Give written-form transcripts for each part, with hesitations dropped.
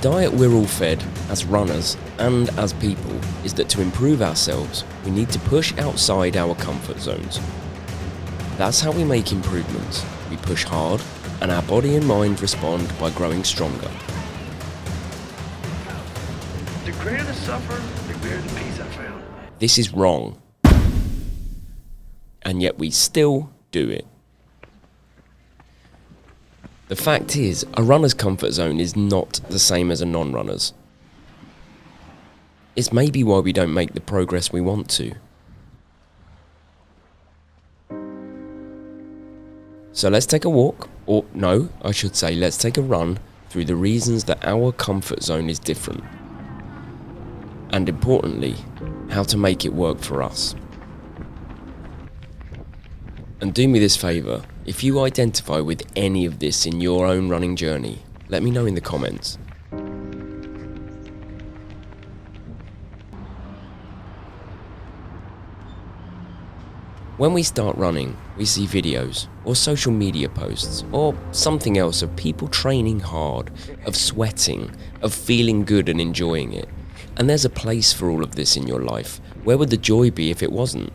diet we're all fed, as runners and as people, is that to improve ourselves, we need to push outside our comfort zones. That's how we make improvements. We push hard, and our body and mind respond by growing stronger. The greater the suffer, the greater the peace I found. This is wrong. And yet we still do it. The fact is, a runner's comfort zone is not the same as a non-runner's. It's maybe why we don't make the progress we want to. So let's take a walk, or no, I should say let's take a run through the reasons that our comfort zone is different. And importantly, how to make it work for us. And do me this favour, if you identify with any of this in your own running journey, let me know in the comments. When we start running, we see videos or social media posts or something else of people training hard, of sweating, of feeling good and enjoying it. And there's a place for all of this in your life. Where would the joy be if it wasn't?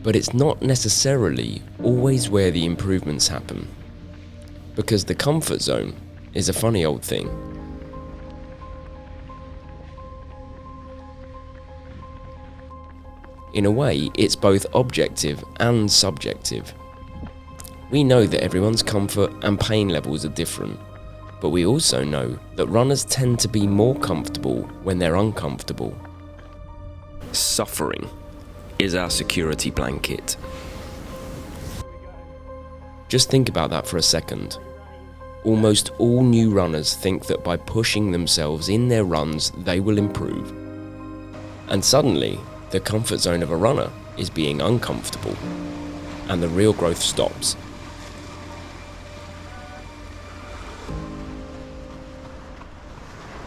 But it's not necessarily always where the improvements happen. Because the comfort zone is a funny old thing. In a way, it's both objective and subjective. We know that everyone's comfort and pain levels are different, but we also know that runners tend to be more comfortable when they're uncomfortable. Suffering is our security blanket. Just think about that for a second. Almost all new runners think that by pushing themselves in their runs, they will improve. And suddenly, the comfort zone of a runner is being uncomfortable, and the real growth stops.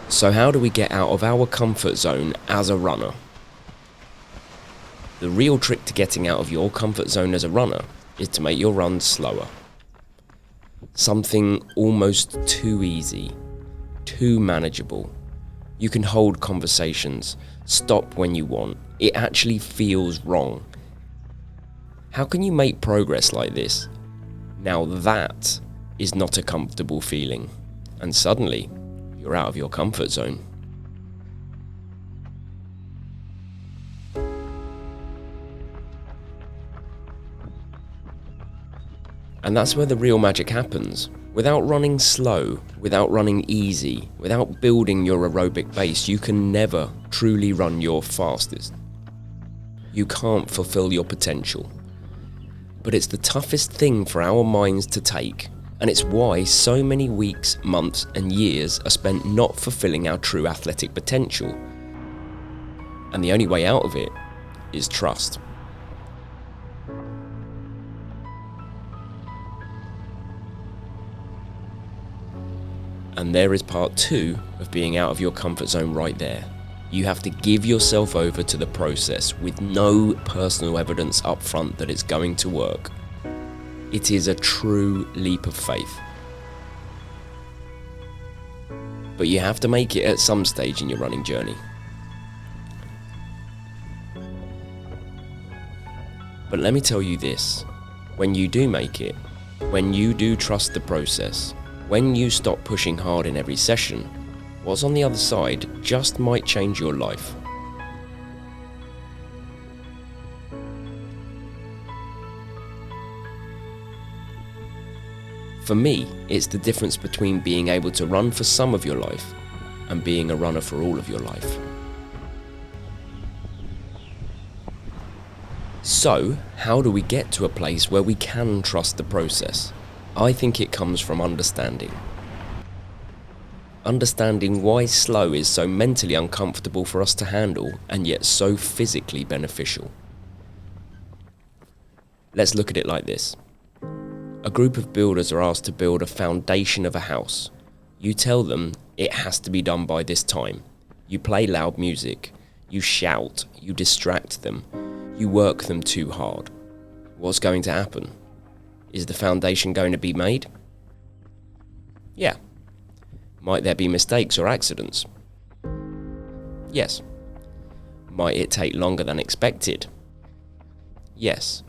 So how do we get out of our comfort zone as a runner? The real trick to getting out of your comfort zone as a runner is to make your runs slower. Something almost too easy, too manageable. You can hold conversations, stop when you want. It actually feels wrong. How can you make progress like this? Now that is not a comfortable feeling, and suddenly you're out of your comfort zone. And that's where the real magic happens. Without running slow, without running easy, without building your aerobic base, you can never truly run your fastest. You can't fulfill your potential. But it's the toughest thing for our minds to take, and it's why so many weeks, months, and years are spent not fulfilling our true athletic potential. And the only way out of it is trust. And there is part 2 of being out of your comfort zone right there. You have to give yourself over to the process with no personal evidence up front that it's going to work. It is a true leap of faith. But you have to make it at some stage in your running journey. But let me tell you this, when you do make it, when you do trust the process, when you stop pushing hard in every session, what's on the other side just might change your life. For me, it's the difference between being able to run for some of your life and being a runner for all of your life. So, how do we get to a place where we can trust the process? I think it comes from understanding. Understanding why slow is so mentally uncomfortable for us to handle and yet so physically beneficial. Let's look at it like this. A group of builders are asked to build a foundation of a house. You tell them it has to be done by this time. You play loud music. You shout. You distract them. You work them too hard. What's going to happen? Is the foundation going to be made? Yeah. Might there be mistakes or accidents? Yes. Might it take longer than expected? Yes.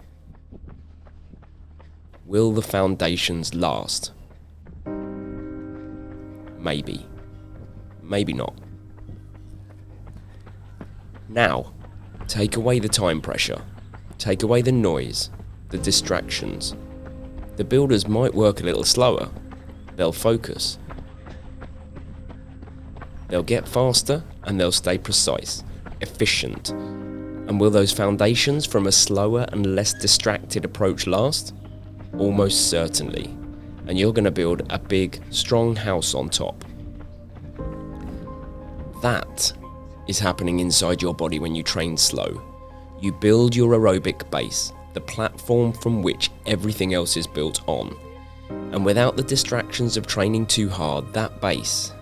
Will the foundations last? Maybe. Maybe not. Now, take away the time pressure. Take away the noise, the distractions. The builders might work a little slower. They'll focus. They'll get faster and they'll stay precise, efficient. And will those foundations from a slower and less distracted approach last? Almost certainly. And you're going to build a big, strong house on top. That is happening inside your body when you train slow. You build your aerobic base, the platform from which everything else is built on. And without the distractions of training too hard, that base,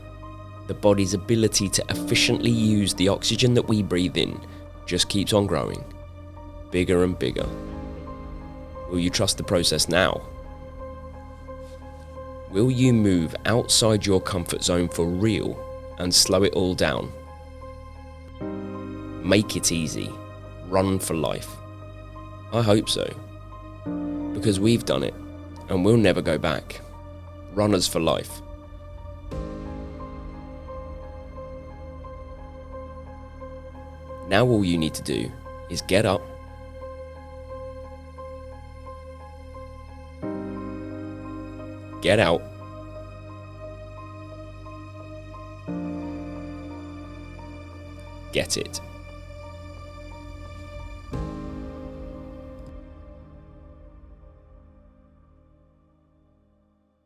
the body's ability to efficiently use the oxygen that we breathe in, just keeps on growing, bigger and bigger. Will you trust the process now? Will you move outside your comfort zone for real and slow it all down? Make it easy. Run for life. I hope so. Because we've done it, and we'll never go back. Runners for life. Now all you need to do is get up, get out, get it.